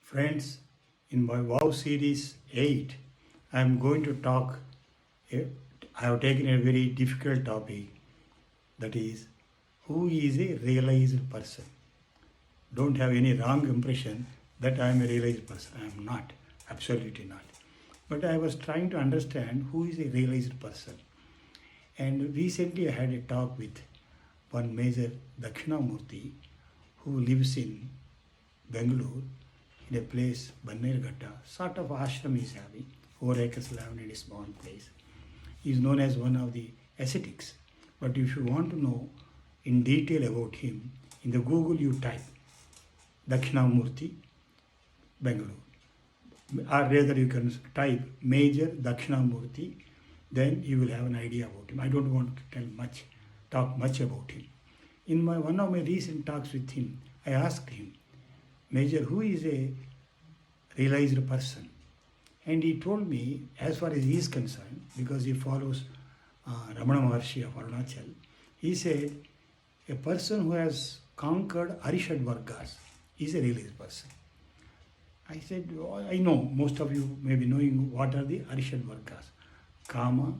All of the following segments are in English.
Friends, in my Wow series 8, I am going to talk. I have taken a very difficult topic, that is, who is a realized person. Don't have any wrong impression that I am a realized person. I am not, absolutely not. But I was trying to understand who is a realized person. And recently I had a talk with one major Dakshinamurti who lives in Bangalore in a place, Bannerghatta, sort of ashram is having, 4 acres land in a small place. He is known as one of the ascetics. But if you want to know in detail about him, in the Google you type Dakshinamurti, Bangalore. Or rather you can type Major Dakshinamurti, then you will have an idea about him. I don't want to talk much about him. In one of my recent talks with him, I asked him, Major, who is a realized person? And he told me, as far as he is concerned, because he follows Ramana Maharshi of Arunachal, he said, a person who has conquered Arishad Vargas is a realized person. I said, "Oh, I know most of you may be knowing what are the Arishad Vargas. Kama,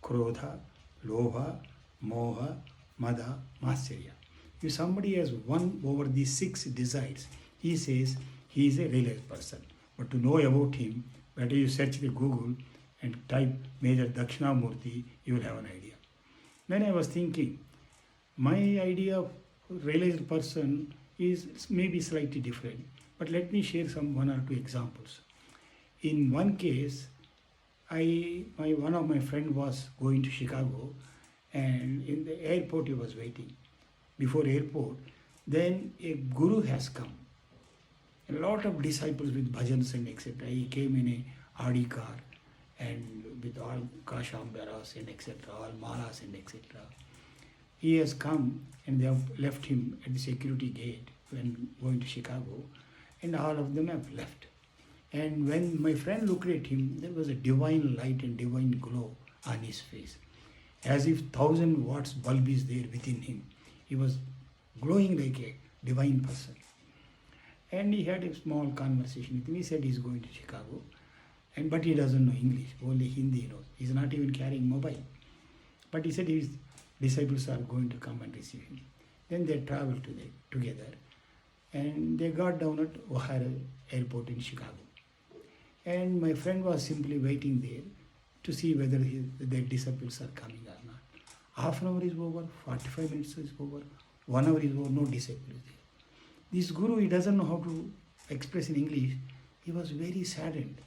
Krodha, Lobha, Moha, Mada, Matsarya. If somebody has won over these 6 desires, he says he is a realized person. But to know about him, better you search the Google and type Major Dakshinamurti, you will have an idea. Then I was thinking, my idea of realized person is maybe slightly different. But let me share one or two examples. In one case, one of my friend was going to Chicago, and in the airport he was waiting. Before airport, then a guru has come. A lot of disciples with bhajans and etc. He came in a Audi car and with all kashambaras and etc. all malas and etc. He has come and they have left him at the security gate when going to Chicago, and all of them have left. And when my friend looked at him, there was a divine light and divine glow on his face, as if 1,000 watts bulb is there within him. He was glowing like a divine person. And he had a small conversation with me. He said he's going to Chicago, but he doesn't know English, only Hindi he knows. He's not even carrying mobile. But he said his disciples are going to come and receive him. Then they traveled together, and they got down at O'Hare Airport in Chicago. And my friend was simply waiting there to see whether their disciples are coming or not. Half an hour is over, 45 minutes is over, 1 hour is over, no disciple is there. This guru, he doesn't know how to express in English. He was very saddened.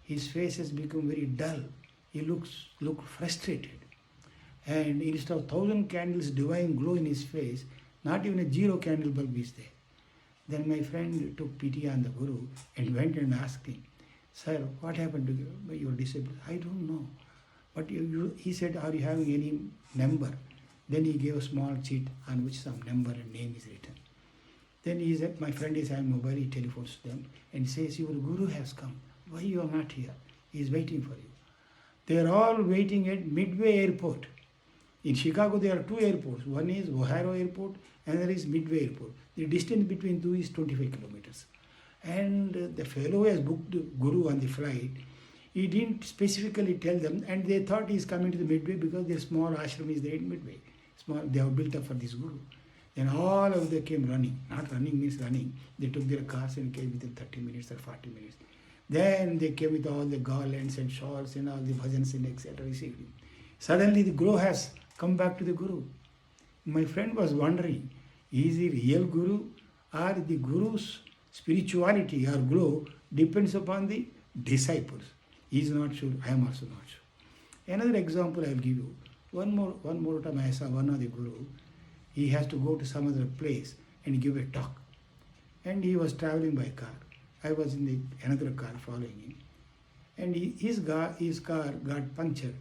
His face has become very dull. He looked frustrated. And instead of 1,000 candles, divine glow in his face, not even a 0 candle bulb is there. Then my friend took pity on the guru and went and asked him, Sir, what happened to your disciple? I don't know. But he said, are you having any number? Then he gave a small sheet on which some number and name is written. Then my friend is having mobile, he telephones to them and says, your guru has come. Why you are not here? He is waiting for you. They are all waiting at Midway Airport. In Chicago, there are 2 airports. One is O'Hare Airport, another is Midway Airport. The distance between 2 is 25 kilometers. And the fellow who has booked the guru on the flight, he didn't specifically tell them, and they thought he is coming to the Midway because their small ashram is there in Midway. They have built up for this guru. Then all of them came running. Not running means running. They took their cars and came within 30 minutes or 40 minutes. Then they came with all the garlands and shawls and all the bhajans and etc. received him. Suddenly the glow has come back to the guru. My friend was wondering, is he real guru or the guru's spirituality or glow depends upon the disciples? He is not sure. I am also not sure. Another example I will give you. One more time I saw one of the guru. He has to go to some other place and give a talk. And he was traveling by car. I was in another car following him. And his car got punctured.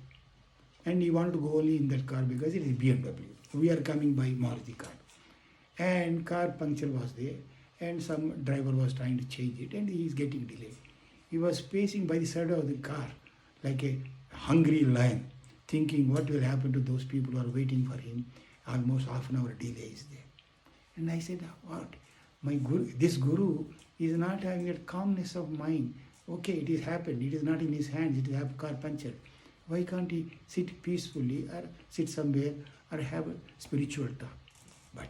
And he wanted to go only in that car because it is BMW. We are coming by Maruti car. And car puncture was there. And some driver was trying to change it. And he is getting delayed. He was pacing by the side of the car like a hungry lion, thinking what will happen to those people who are waiting for him. Almost half an hour delay is there. And I said, what? This guru He is not having that calmness of mind. Okay, it is happened. It is not in his hands. It is have car punctured. Why can't he sit peacefully or sit somewhere or have a spiritual talk? But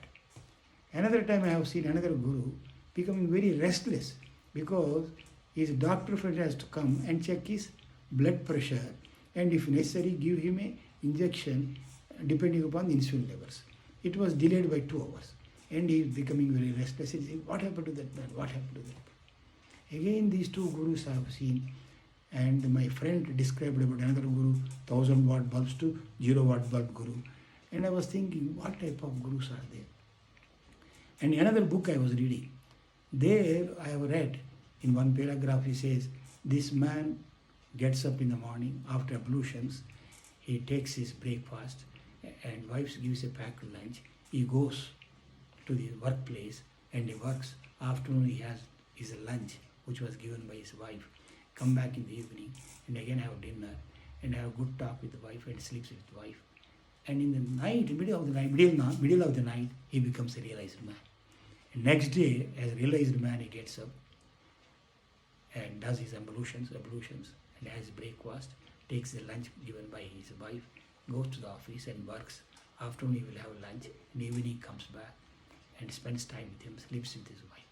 another time I have seen another guru becoming very restless because his doctor friend has to come and check his blood pressure and if necessary give him a injection depending upon the insulin levels. It was delayed by 2 hours and he is becoming very restless. He says, what happened to that man? What happened to that man? Again, these two gurus I have seen, and my friend described about another guru, 1000-watt bulbs to 0-watt bulb guru. And I was thinking, what type of gurus are there? And another book I was reading, there I have read in one paragraph, he says, this man gets up in the morning after ablutions, he takes his breakfast, and wife gives a packed lunch. He goes to the workplace and he works. Afternoon he has his lunch, which was given by his wife. Come back in the evening and again have dinner and have a good talk with the wife and sleeps with the wife. And in the night, middle of the night, he becomes a realized man. And next day, as a realized man, he gets up and does his ablutions, and has breakfast, takes the lunch given by his wife, goes to the office and works. Afternoon he will have lunch, and evening he comes back and spends time with him, sleeps with his wife.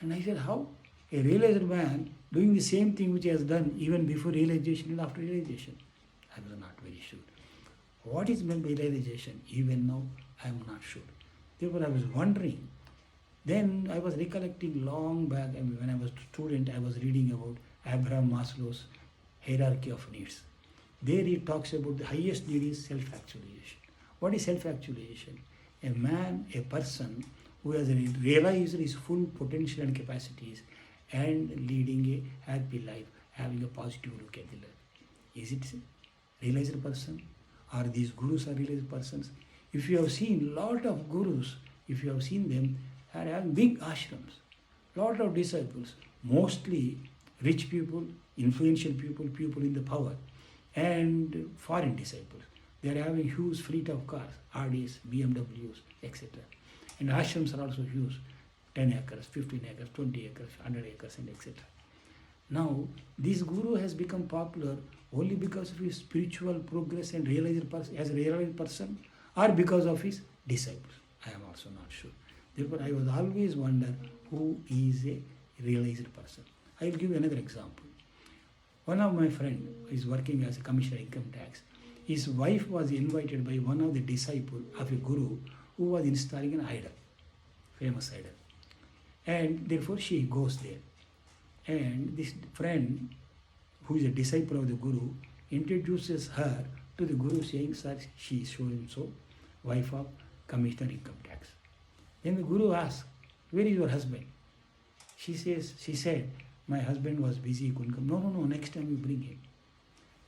And I said, how? A realized man doing the same thing which he has done even before realization and after realization. I was not very sure. What is meant by realization? Even now, I am not sure. Therefore, I was wondering. Then I was recollecting long back, and when I was a student, I was reading about Abraham Maslow's hierarchy of needs. There he talks about the highest need is self-actualization. What is self-actualization? A man, a person who has realized his full potential and capacities and leading a happy life, having a positive look at the life. Is it a realized person? Are these gurus are realized persons? If you have seen lot of gurus, if you have seen them, are having big ashrams, lot of disciples, mostly rich people, influential people, people in the power, and foreign disciples. They are having huge fleet of cars, RDs, BMWs, etc. And ashrams are also huge, 10 acres, 15 acres, 20 acres, 100 acres, and etc. Now, this guru has become popular only because of his spiritual progress and as a realized person, or because of his disciples. I am also not sure. Therefore, I was always wonder who is a realized person. I will give another example. One of my friend is working as a commissioner of income tax. His wife was invited by one of the disciples of a guru who was installing an idol, famous idol. And therefore she goes there. And this friend, who is a disciple of the guru, introduces her to the guru saying, sir, she is so and so, wife of commissioner of income tax. Then the guru asks, where is your husband? She said, my husband was busy, he couldn't come. No, next time you bring him.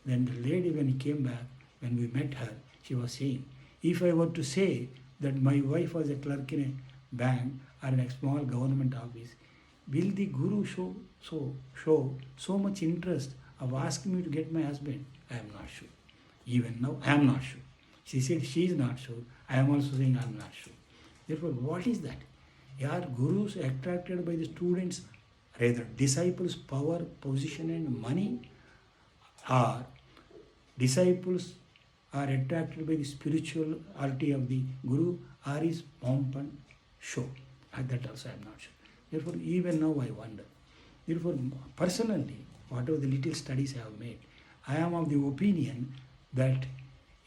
Then the lady, when he came back, when we met her, she was saying, if I were to say that my wife was a clerk in a bank or in a small government office, will the guru show so much interest of asking me to get my husband? I am not sure. Even now, I am not sure. She said she is not sure. I am also saying I am not sure. Therefore, what is that? Are gurus attracted by the students, rather disciples' power, position and money? Or disciples are attracted by the spirituality of the guru, or his pomp and show? That also I am not sure. Therefore, even now I wonder. Therefore, personally, whatever the little studies I have made, I am of the opinion that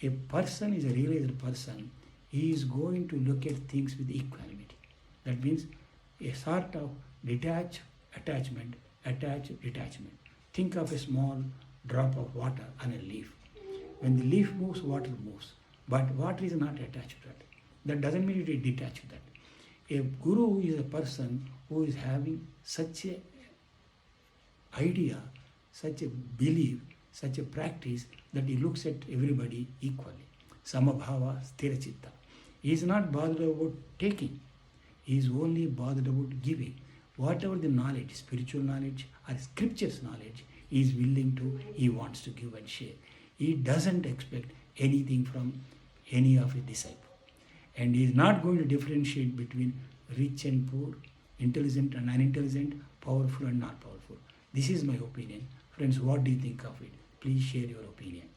a person is a realized person, he is going to look at things with equanimity. That means a sort of detached attachment, attached detachment. Think of a small drop of water on a leaf. When the leaf moves, water moves. But water is not attached to that. That doesn't mean it is detached to that. A guru is a person who is having such a idea, such a belief, such a practice that he looks at everybody equally. Samabhava sthirachitta. He is not bothered about taking. He is only bothered about giving. Whatever the knowledge, spiritual knowledge or scriptures knowledge, he is willing to, he wants to give and share. He doesn't expect anything from any of his disciples. And he is not going to differentiate between rich and poor, intelligent and unintelligent, powerful and not powerful. This is my opinion. Friends, what do you think of it? Please share your opinion.